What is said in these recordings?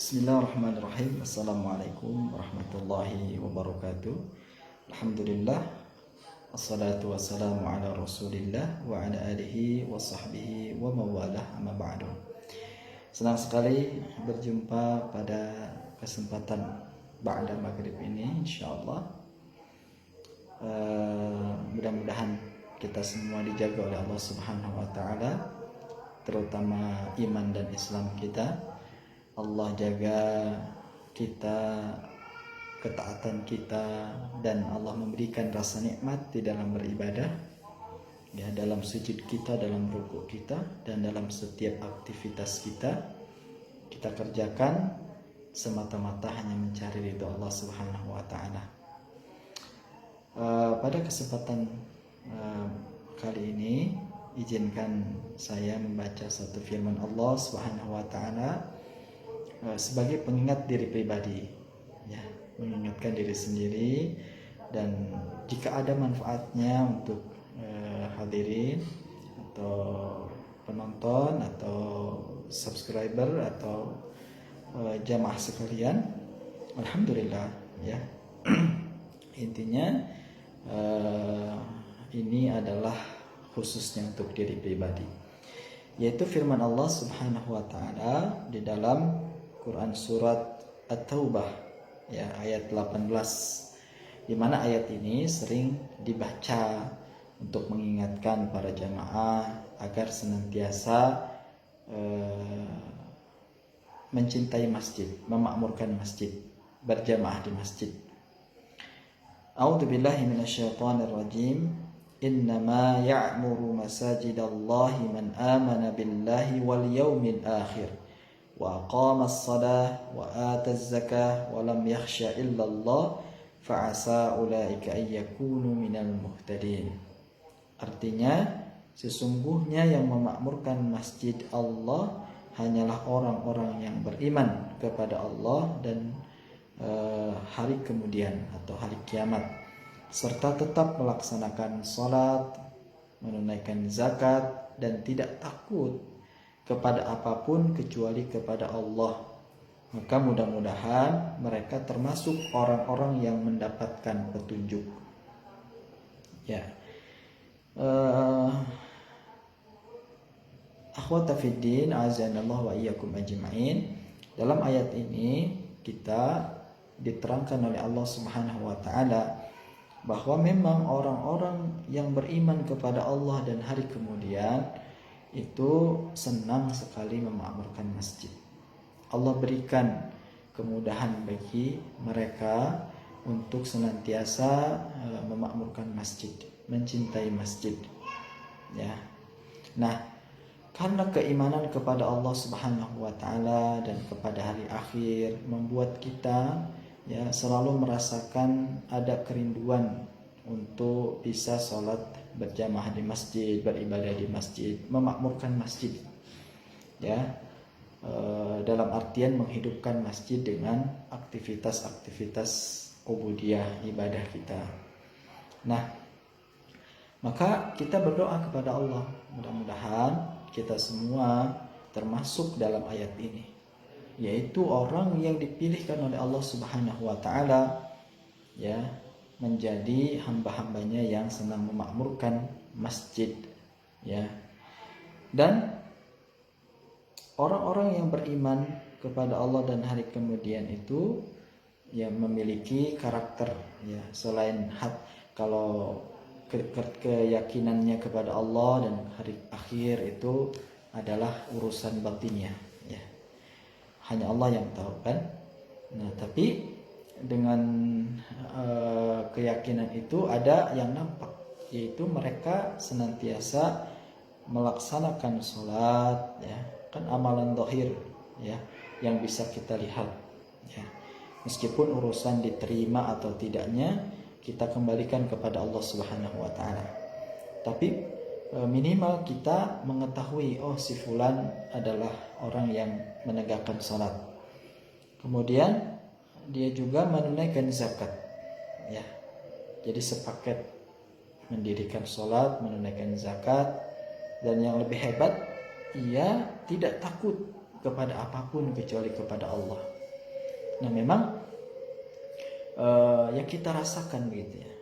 Bismillahirrahmanirrahim. Assalamualaikum warahmatullahi wabarakatuh. Alhamdulillah. Assalatu wassalamu ala rasulillah wa ala alihi wa sahbihi wa mawalah amma ba'du. Senang sekali berjumpa pada kesempatan ba'da maghrib ini, insyaallah. Mudah-mudahan kita semua dijaga oleh Allah Subhanahu wa taala, terutama iman dan Islam kita. Allah jaga kita, ketaatan kita, dan Allah memberikan rasa nikmat di dalam beribadah, ya, dalam sujud kita, dalam rukuk kita, dan dalam setiap aktivitas kita kerjakan semata-mata hanya mencari ridho Allah Subhanahu wa taala. Pada kesempatan kali ini, izinkan saya membaca satu firman Allah Subhanahu wa taala sebagai pengingat diri pribadi, ya, mengingatkan diri sendiri, dan jika ada manfaatnya untuk hadirin atau penonton atau subscriber atau jamaah sekalian, alhamdulillah, ya. Intinya ini adalah khususnya untuk diri pribadi, yaitu firman Allah Subhanahu wa taala di dalam Quran surat At-Taubah, ya, ayat 18, di mana ayat ini sering dibaca untuk mengingatkan para jamaah agar senantiasa mencintai masjid, memakmurkan masjid, berjamaah di masjid. A'udzubillahi minasyaitonir rajim. Innama ya'muru masajidallahi man amana billahi wal yawmil akhir wa aqamas salah wa ataz zakah wa lam yakhsha illallah fa'asa ulaika ay yakunu minal muhtadin. Artinya, sesungguhnya yang memakmurkan masjid Allah hanyalah orang-orang yang beriman kepada Allah dan hari kemudian atau hari kiamat, serta tetap melaksanakan salat, menunaikan zakat, dan tidak takut kepada apapun kecuali kepada Allah. Maka mudah-mudahan mereka termasuk orang-orang yang mendapatkan petunjuk. Ya, akhwata fiddin, azanallahu wa iyyakum ajma'in. Dalam ayat ini kita diterangkan oleh Allah Subhanahu wa taala bahwa memang orang-orang yang beriman kepada Allah dan hari kemudian itu senang sekali memakmurkan masjid. Allah berikan kemudahan bagi mereka untuk senantiasa memakmurkan masjid, mencintai masjid, ya. Nah, karena keimanan kepada Allah Subhanahu wa taala dan kepada hari akhir membuat kita, ya, selalu merasakan ada kerinduan untuk bisa sholat berjamaah di masjid, beribadah di masjid, memakmurkan masjid, ya, dalam artian menghidupkan masjid dengan aktivitas-aktivitas ubudiyah, ibadah kita. Nah, maka kita berdoa kepada Allah, mudah-mudahan kita semua termasuk dalam ayat ini, yaitu orang yang dipilihkan oleh Allah Subhanahu wa taala, ya, menjadi hamba-hambanya yang senang memakmurkan masjid, ya. Dan orang-orang yang beriman kepada Allah dan hari kemudian itu, ya, memiliki karakter, ya, selain kalau keyakinannya kepada Allah dan hari akhir itu adalah urusan batinnya, ya, hanya Allah yang tahu, kan. Nah, tapi dengan keyakinan itu ada yang nampak, yaitu mereka senantiasa melaksanakan sholat, ya, kan amalan zahir, ya, yang bisa kita lihat, ya. Meskipun urusan diterima atau tidaknya kita kembalikan kepada Allah Subhanahu wa taala, tapi minimal kita mengetahui, oh, si fulan adalah orang yang menegakkan sholat, kemudian dia juga menunaikan zakat, ya. Jadi sepaket mendirikan sholat, menunaikan zakat, dan yang lebih hebat, ia tidak takut kepada apapun kecuali kepada Allah. Nah memang yang kita rasakan begitu ya,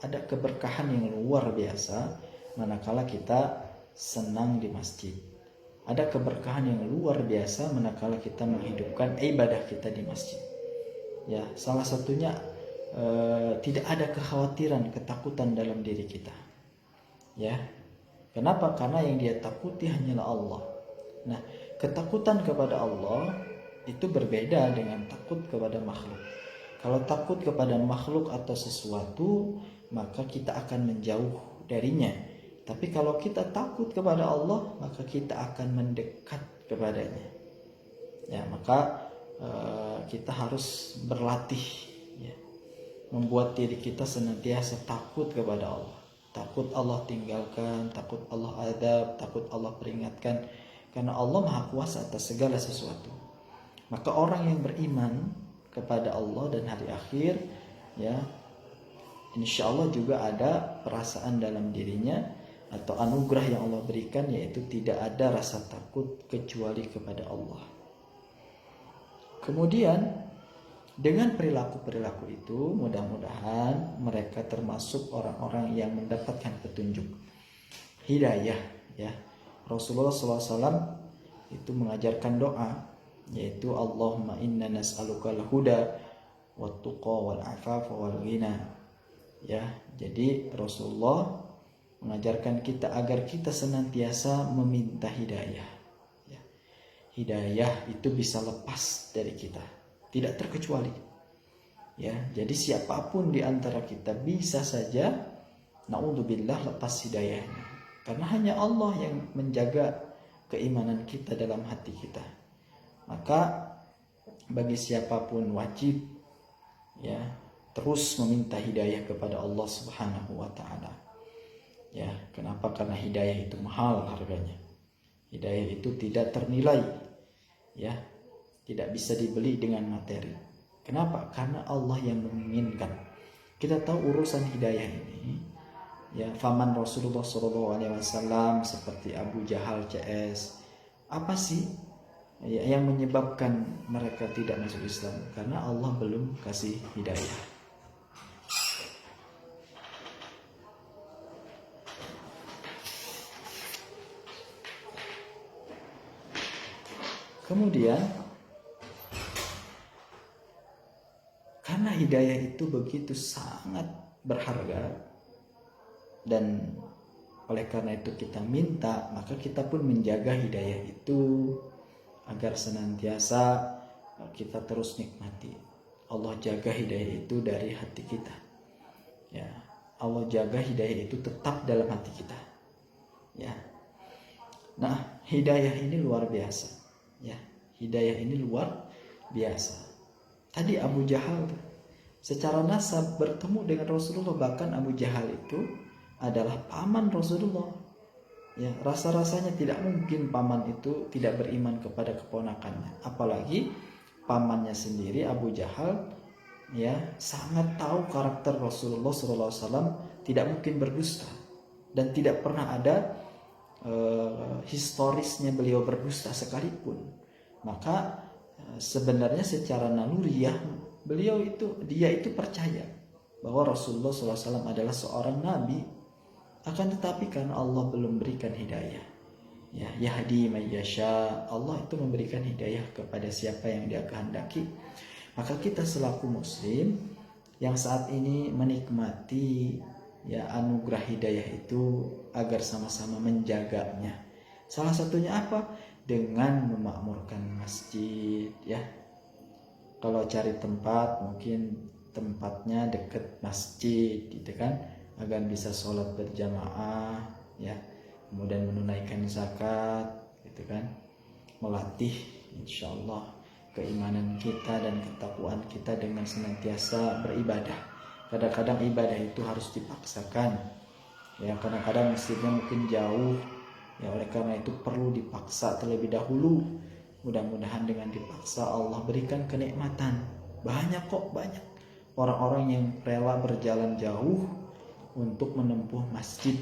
ada keberkahan yang luar biasa manakala kita senang di masjid. Ada keberkahan yang luar biasa manakala kita menghidupkan ibadah kita di masjid. Ya, salah satunya tidak ada kekhawatiran, ketakutan dalam diri kita. Ya. Kenapa? Karena yang dia takuti hanyalah Allah. Nah, ketakutan kepada Allah itu berbeda dengan takut kepada makhluk. Kalau takut kepada makhluk atau sesuatu, maka kita akan menjauh darinya. Tapi kalau kita takut kepada Allah, maka kita akan mendekat kepadanya. Ya, maka kita harus berlatih, ya, membuat diri kita senantiasa takut kepada Allah. Takut Allah tinggalkan, takut Allah adab, takut Allah peringatkan. Karena Allah Maha Kuasa atas segala sesuatu. Maka orang yang beriman kepada Allah dan hari akhir, ya, insya Allah juga ada perasaan dalam dirinya atau anugerah yang Allah berikan, yaitu tidak ada rasa takut kecuali kepada Allah. Kemudian dengan perilaku-perilaku itu mudah-mudahan mereka termasuk orang-orang yang mendapatkan petunjuk hidayah, ya. Rasulullah SAW itu mengajarkan doa, yaitu Allahumma inna nas'alukal huda wat tuqa wal afafa wal ghina. Ya, jadi Rasulullah mengajarkan kita agar kita senantiasa meminta hidayah. Ya. Hidayah itu bisa lepas dari kita, tidak terkecuali. Ya, jadi siapapun di antara kita bisa saja, naudzubillah, lepas hidayahnya. Karena hanya Allah yang menjaga keimanan kita dalam hati kita. Maka bagi siapapun wajib, ya, terus meminta hidayah kepada Allah Subhanahu wa taala. Ya, kenapa? Karena hidayah itu mahal harganya. Hidayah itu tidak ternilai, ya, tidak bisa dibeli dengan materi. Kenapa? Karena Allah yang menginginkan. Kita tahu urusan hidayah ini, ya, faman Rasulullah SAW seperti Abu Jahal CS. Apa sih yang menyebabkan mereka tidak masuk Islam? Karena Allah belum kasih hidayah. Kemudian karena hidayah itu begitu sangat berharga, dan oleh karena itu kita minta, maka kita pun menjaga hidayah itu agar senantiasa kita terus nikmati. Allah jaga hidayah itu dari hati kita. Ya, Allah jaga hidayah itu tetap dalam hati kita. Ya. Nah, hidayah ini luar biasa. Ya, hidayah ini luar biasa. Tadi Abu Jahal secara nasab bertemu dengan Rasulullah, bahkan Abu Jahal itu adalah paman Rasulullah. Ya, rasa-rasanya tidak mungkin paman itu tidak beriman kepada keponakannya. Apalagi pamannya sendiri Abu Jahal, ya, sangat tahu karakter Rasulullah SAW, tidak mungkin berdusta dan tidak pernah ada historisnya beliau berdusta sekalipun. Maka sebenarnya secara naluriah dia itu percaya bahwa Rasulullah SAW adalah seorang nabi. Akan tetapi karena Allah belum berikan hidayah, ya, yahdi may yasha, Allah itu memberikan hidayah kepada siapa yang dia kehendaki. Maka kita selaku muslim yang saat ini menikmati, ya, anugerah hidayah itu agar sama-sama menjaganya. Salah satunya apa? Dengan memakmurkan masjid, ya. Kalau cari tempat, mungkin tempatnya dekat masjid, gitu kan, agar bisa sholat berjamaah, ya, kemudian menunaikan zakat, gitu kan, melatih insyaallah keimanan kita dan ketakwaan kita dengan senantiasa beribadah. Kadang-kadang ibadah itu harus dipaksakan, ya, kadang-kadang masjidnya mungkin jauh, ya, oleh karena itu perlu dipaksa terlebih dahulu. Mudah-mudahan dengan dipaksa Allah berikan kenikmatan. Banyak orang-orang yang rela berjalan jauh untuk menempuh masjid,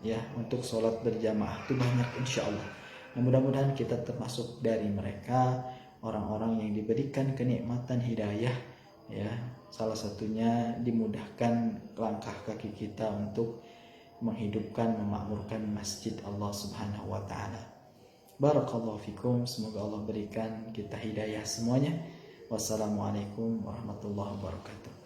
ya, untuk sholat berjamaah itu banyak insya Allah. Nah, mudah-mudahan kita termasuk dari mereka orang-orang yang diberikan kenikmatan hidayah, ya. Salah satunya dimudahkan langkah kaki kita untuk menghidupkan, memakmurkan masjid Allah Subhanahu wa taala. Barakallahu fikum, semoga Allah berikan kita hidayah semuanya. Wassalamualaikum warahmatullahi wabarakatuh.